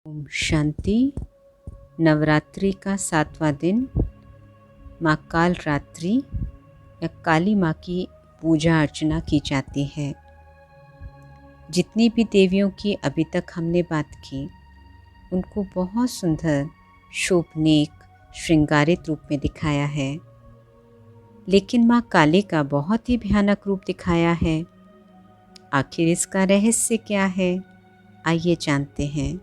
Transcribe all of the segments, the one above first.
ओम शांति। नवरात्रि का 7वां दिन माँ काल रात्रि या काली माँ की पूजा अर्चना की जाती है। जितनी भी देवियों की अभी तक हमने बात की उनको बहुत सुंदर शोभनीक श्रृंगारित रूप में दिखाया है, लेकिन माँ काली का बहुत ही भयानक रूप दिखाया है। आखिर इसका रहस्य क्या है, आइए जानते हैं।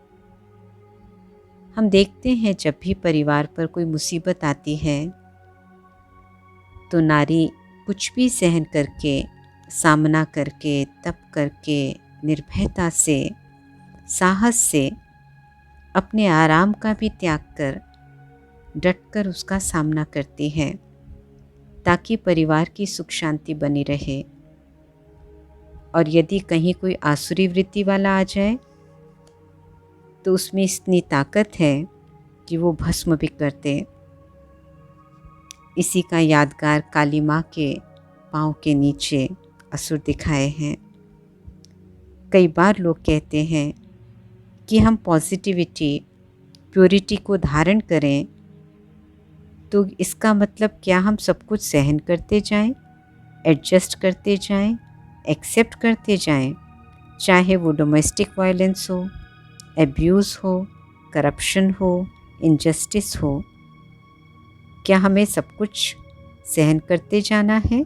हम देखते हैं जब भी परिवार पर कोई मुसीबत आती है तो नारी कुछ भी सहन करके, सामना करके, तप करके, निर्भयता से, साहस से, अपने आराम का भी त्याग कर डटकर उसका सामना करती है ताकि परिवार की सुख शांति बनी रहे। और यदि कहीं कोई आसुरी वृत्ति वाला आ जाए तो उसमें इतनी ताकत है कि वो भस्म भी कर दे। इसी का यादगार काली माँ के पाँव के नीचे असुर दिखाए हैं। कई बार लोग कहते हैं कि हम पॉजिटिविटी, प्योरिटी को धारण करें तो इसका मतलब क्या हम सब कुछ सहन करते जाएं, एडजस्ट करते जाएं, एक्सेप्ट करते जाएं, चाहे वो डोमेस्टिक वायलेंस हो, एब्यूज़ हो, करप्शन हो, इनजस्टिस हो। क्या हमें सब कुछ सहन करते जाना है?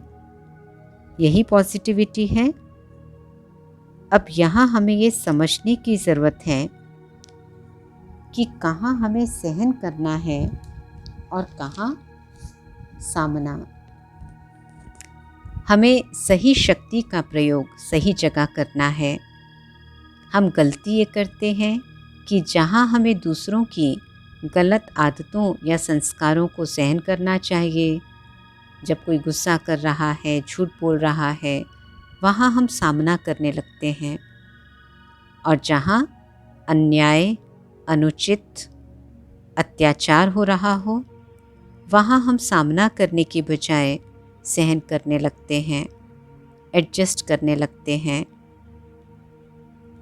यही पॉजिटिविटी है? अब यहाँ हमें ये समझने की ज़रूरत है कि कहाँ हमें सहन करना है और कहाँ सामना। हमें सही शक्ति का प्रयोग सही जगह करना है। हम गलती ये करते हैं कि जहाँ हमें दूसरों की गलत आदतों या संस्कारों को सहन करना चाहिए, जब कोई गुस्सा कर रहा है, झूठ बोल रहा है, वहाँ हम सामना करने लगते हैं। और जहाँ अन्याय, अनुचित, अत्याचार हो रहा हो, वहाँ हम सामना करने की बजाय सहन करने लगते हैं, एडजस्ट करने लगते हैं।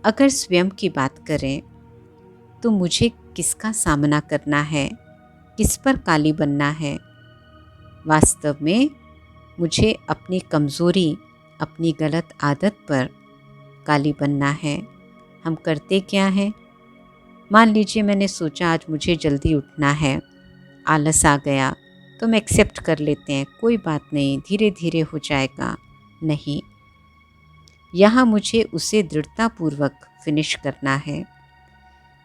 अगर स्वयं की बात करें तो मुझे किसका सामना करना है, किस पर काली बनना है? वास्तव में मुझे अपनी कमज़ोरी, अपनी गलत आदत पर काली बनना है। हम करते क्या हैं? मान लीजिए मैंने सोचा आज मुझे जल्दी उठना है, आलस आ गया तो हम एक्सेप्ट कर लेते हैं, कोई बात नहीं, धीरे धीरे हो जाएगा। नहीं, यहाँ मुझे उसे दृढ़तापूर्वक फिनिश करना है।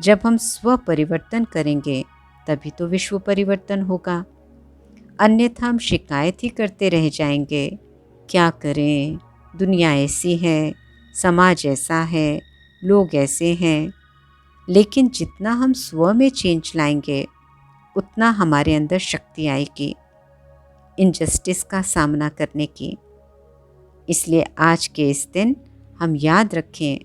जब हम स्व परिवर्तन करेंगे तभी तो विश्व परिवर्तन होगा, अन्यथा हम शिकायत ही करते रह जाएंगे। क्या करें, दुनिया ऐसी है, समाज ऐसा है, लोग ऐसे हैं। लेकिन जितना हम स्व में चेंज लाएंगे उतना हमारे अंदर शक्ति आएगी इनजस्टिस का सामना करने की। इसलिए आज के इस दिन हम याद रखें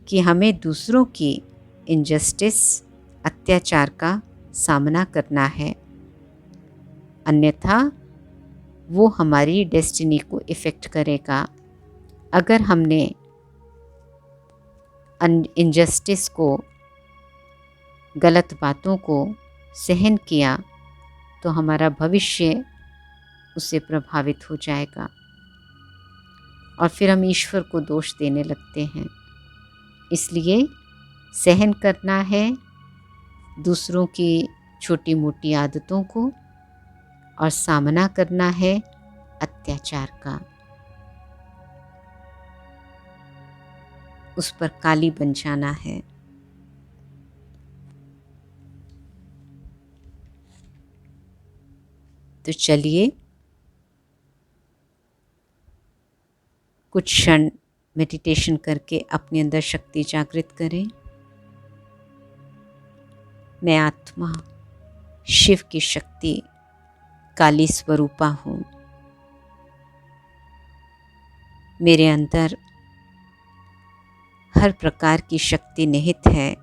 कि हमें दूसरों की इनजस्टिस, अत्याचार का सामना करना है, अन्यथा वो हमारी डेस्टिनी को इफ़ेक्ट करेगा। अगर हमने इनजस्टिस को, गलत बातों को सहन किया तो हमारा भविष्य उससे प्रभावित हो जाएगा और फिर हम ईश्वर को दोष देने लगते हैं। इसलिए सहन करना है दूसरों की छोटी मोटी आदतों को और सामना करना है अत्याचार का। उस पर काली बन जाना है। तो चलिए कुछ क्षण मेडिटेशन करके अपने अंदर शक्ति जागृत करें। मैं आत्मा, शिव की शक्ति, काली स्वरूपा हूँ। मेरे अंदर हर प्रकार की शक्ति निहित है।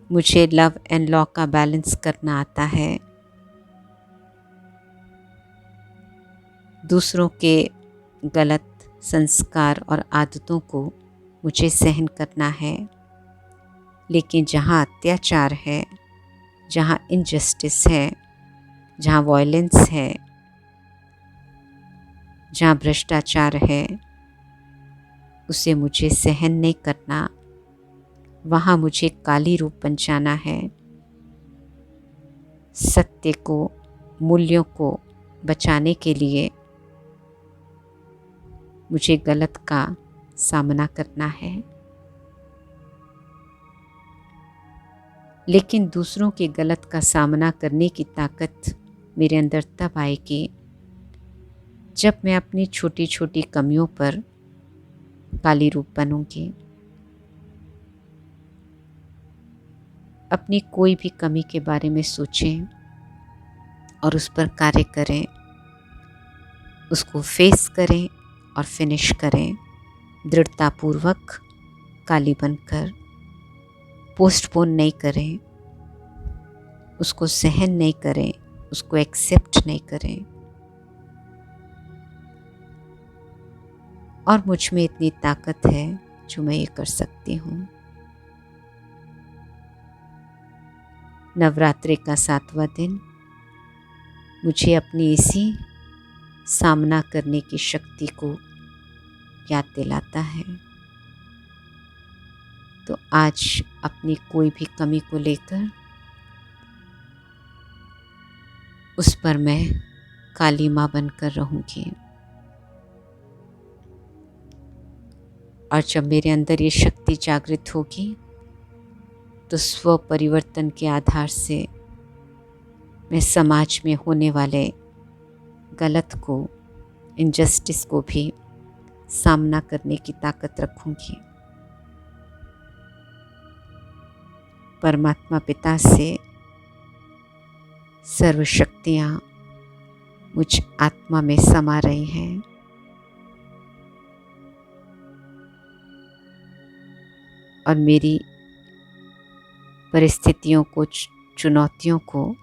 मुझे लव एंड लॉ का बैलेंस करना आता है। दूसरों के गलत संस्कार और आदतों को मुझे सहन करना है, लेकिन जहाँ अत्याचार है, जहाँ इनजस्टिस है, जहाँ वायलेंस है, जहाँ भ्रष्टाचार है, उसे मुझे सहन नहीं करना। वहाँ मुझे काली रूप बन जाना है। सत्य को, मूल्यों को बचाने के लिए मुझे गलत का सामना करना है। लेकिन दूसरों के गलत का सामना करने की ताकत मेरे अंदर तब आएगी जब मैं अपनी छोटी छोटी कमियों पर काली रूप बनूंगी। अपनी कोई भी कमी के बारे में सोचें और उस पर कार्य करें, उसको फेस करें और फिनिश करें, दृढ़तापूर्वक काली बनकर। पोस्टपोन नहीं करें, उसको सहन नहीं करें, उसको एक्सेप्ट नहीं करें। और मुझ में इतनी ताकत है जो मैं ये कर सकती हूँ। नवरात्रि का 7वां दिन मुझे अपनी इसी सामना करने की शक्ति को याद दिलाता है। तो आज अपनी कोई भी कमी को लेकर उस पर मैं काली माँ बनकर रहूँगी। और जब मेरे अंदर ये शक्ति जागृत होगी तो स्व परिवर्तन के आधार से मैं समाज में होने वाले गलत को, इनजस्टिस को भी सामना करने की ताकत रखूंगी। परमात्मा पिता से सर्वशक्तियाँ मुझ आत्मा में समा रही हैं। और मेरी परिस्थितियों को, चुनौतियों को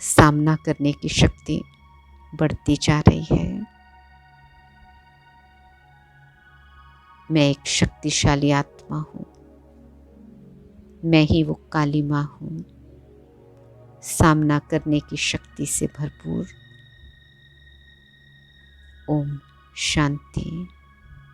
सामना करने की शक्ति बढ़ती जा रही है। मैं एक शक्तिशाली आत्मा हूँ। मैं ही वो काली माँ हूँ, सामना करने की शक्ति से भरपूर। ओम शांति।